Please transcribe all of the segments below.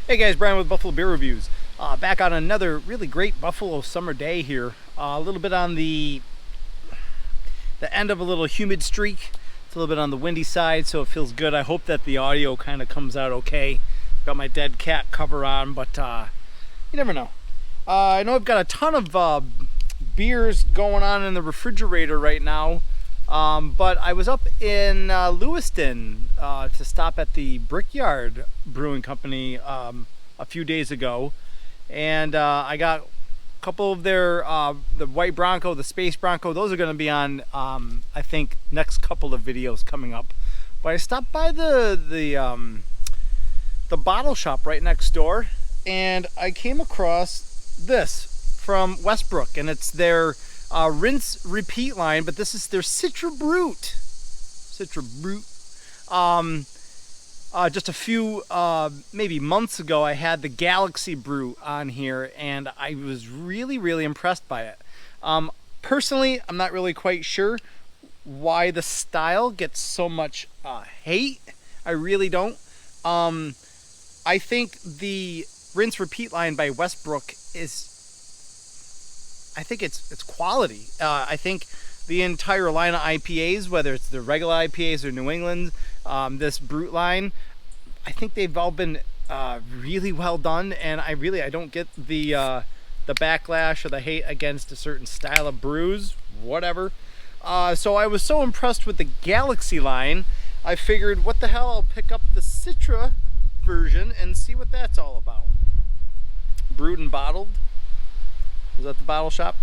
Hey guys, Brian with Buffalo Beer Reviews. Back on another really great Buffalo summer day here. A little bit on the end of a little humid streak. It's a little bit on the windy side, so it feels good. I hope that the audio kind of comes out okay. Got my dead cat cover on, but you never know. I know I've got a ton of beers going on in the refrigerator right now. But I was up in Lewiston to stop at the Brickyard Brewing Company a few days ago, and I got a couple of their the White Bronco, the Space Bronco. Those are going to be on I think next couple of videos coming up. But I stopped by the bottle shop right next door, and I came across this from Westbrook, and it's their rinse repeat line, but this is their Citra Brut. Just a few maybe months ago, I had the Galaxy Brew on here, and I was really impressed by it. Personally, I'm not really quite sure why the style gets so much hate. I really don't. I think the rinse repeat line by Westbrook I think it's quality. I think the entire line of IPAs, whether it's the regular IPAs or New England, this Brut line, I think they've all been really well done, and I don't get the backlash or the hate against a certain style of brews, whatever. So I was so impressed with the Galaxy line, I figured, what the hell, I'll pick up the Citra version and see what that's all about. Brewed and bottled. Is that the bottle shop?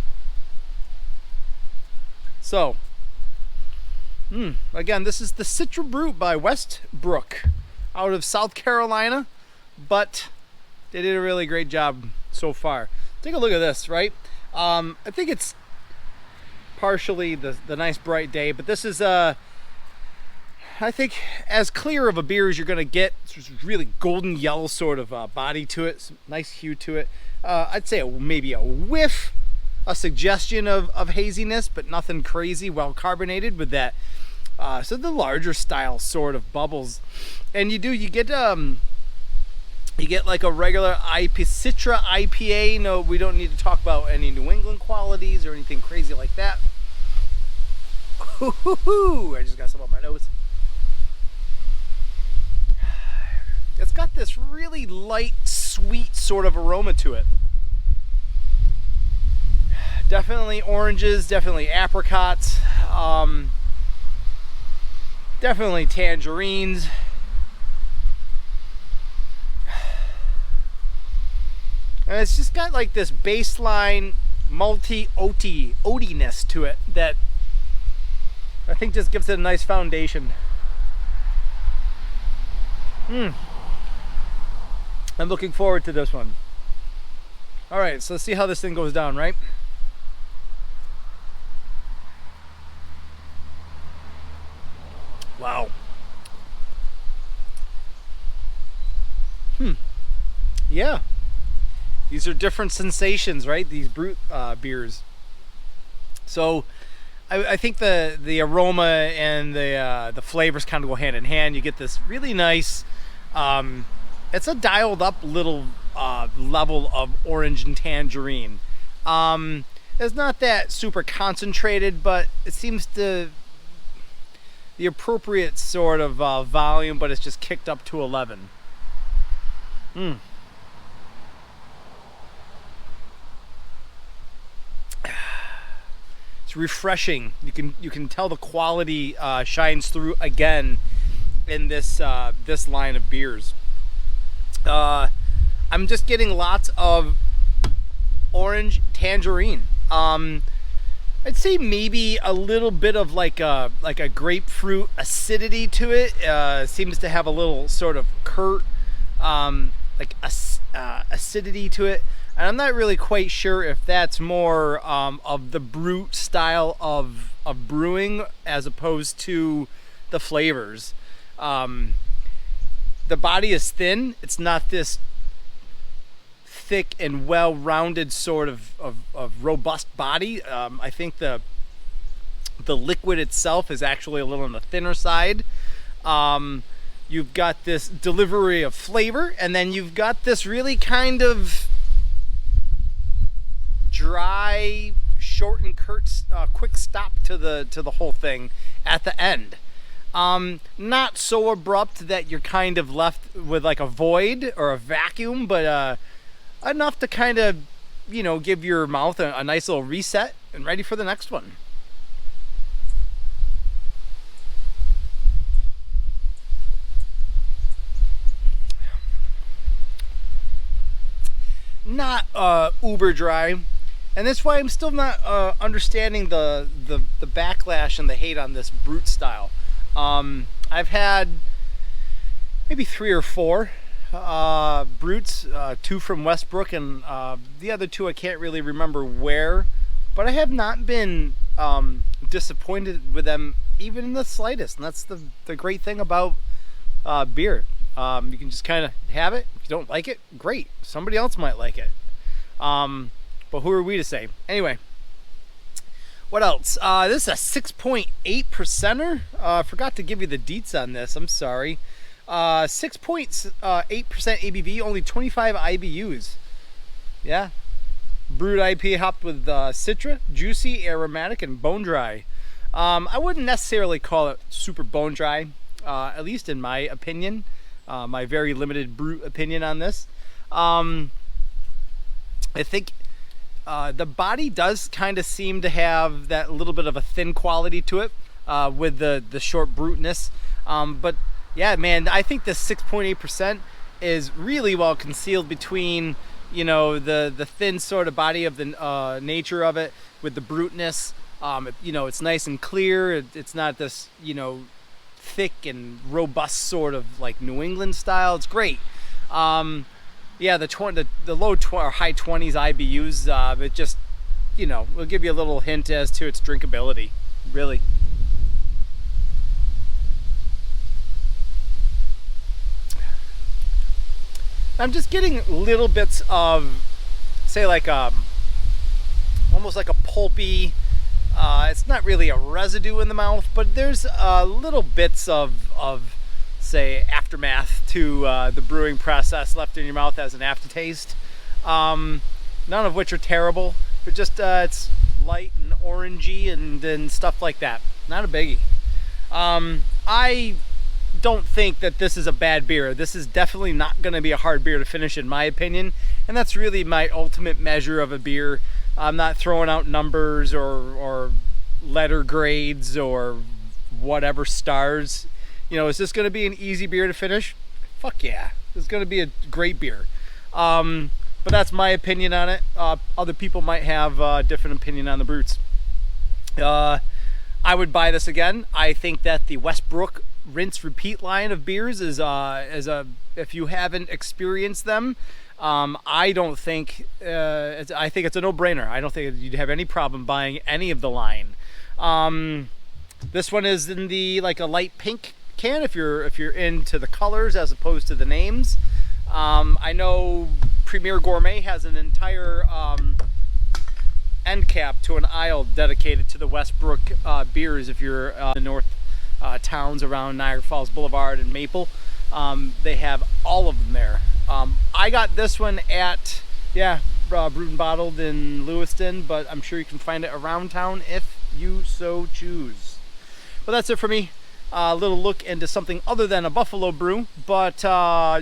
So, again, this is the Citra Brut by Westbrook out of South Carolina, but they did a really great job so far. Take a look at this, right? I think it's partially the nice bright day, but this is I think as clear of a beer as you're gonna get. It's really golden yellow sort of body to it, some nice hue to it. I'd say maybe a whiff, a suggestion of haziness, but nothing crazy. Well carbonated with that. So the larger style sort of bubbles, and you get like a regular Citra IPA. No, we don't need to talk about any New England qualities or anything crazy like that. I just got some on my nose. It's got this really light, sweet sort of aroma to it. Definitely oranges, definitely apricots, definitely tangerines. And it's just got like this baseline malty oatiness to it that I think just gives it a nice foundation. I'm looking forward to this one. All right, so let's see how this thing goes down, right? Wow. Yeah. These are different sensations, right? These Brut beers. So I think the aroma and the flavors kind of go hand in hand. You get this really nice, it's a dialed up little level of orange and tangerine. It's not that super concentrated, but it seems to the appropriate sort of volume, but it's just kicked up to 11. It's refreshing. You can tell the quality shines through again in this this line of beers. I'm just getting lots of orange tangerine. I'd say maybe a little bit of like a grapefruit acidity to it. Seems to have a little sort of curt acidity to it, and I'm not really quite sure if that's more of the Brut style of brewing as opposed to the flavors. The body is thin. It's not this thick and well-rounded sort of robust body. I think the liquid itself is actually a little on the thinner side. you've got this delivery of flavor, and then you've got this really kind of dry, short and quick stop to the whole thing at the end. Not so abrupt that you're kind of left with like a void or a vacuum, but enough to kind of, you know, give your mouth a nice little reset and ready for the next one. Not uber dry, and that's why I'm still not understanding the backlash and the hate on this Brut style. I've had maybe 3 or 4 Bruts, 2 from Westbrook, and the other 2 I can't really remember where, but I have not been disappointed with them even in the slightest, and that's the great thing about beer. You can just kind of have it. If you don't like it, great. Somebody else might like it. But who are we to say? Anyway, what else? This is a 6.8%er. Forgot to give you the deets on this. I'm sorry. 6.8% ABV, only 25 IBUs. Yeah. Brut IPA hopped with Citra, juicy, aromatic, and bone dry. I wouldn't necessarily call it super bone dry, at least in my opinion. My very limited Brut opinion on this. I think the body does kind of seem to have that little bit of a thin quality to it with the short Brutness. But yeah, man, I think this 6.8% is really well concealed between, you know, the thin sort of body of the nature of it with the Brutness. You know, it's nice and clear. It's not this, you know, thick and robust sort of like New England style. It's great. Yeah, the low or high 20s IBUs, it just, you know, will give you a little hint as to its drinkability, really. I'm just getting little bits of, say, like almost like a pulpy, it's not really a residue in the mouth, but there's little bits of say, aftermath to the brewing process left in your mouth as an aftertaste. None of which are terrible. They're just, it's light and orangey and stuff like that. Not a biggie. I don't think that this is a bad beer. This is definitely not going to be a hard beer to finish, in my opinion. And that's really my ultimate measure of a beer. I'm not throwing out numbers or letter grades or whatever stars. You know, is this going to be an easy beer to finish? Fuck yeah. This is going to be a great beer. But that's my opinion on it. Other people might have a different opinion on the Bruts. I would buy this again. I think that the Westbrook rinse repeat line of beers is if you haven't experienced them, I don't think I think it's a no-brainer. I don't think you'd have any problem buying any of the line. This one is in the like a light pink can if you're into the colors as opposed to the names. I know Premier Gourmet has an entire end cap to an aisle dedicated to the Westbrook beers. If you're in the north towns around Niagara Falls Boulevard and Maple, they have all of them there. I got this one at Brewed and Bottled in Lewiston, but I'm sure you can find it around town if you so choose. But that's it for me. A little look into something other than a Buffalo brew, but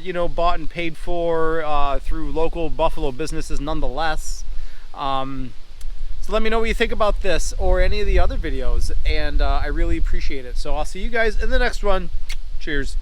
you know, bought and paid for through local Buffalo businesses nonetheless. So let me know what you think about this or any of the other videos, and I really appreciate it. So I'll see you guys in the next one. Cheers.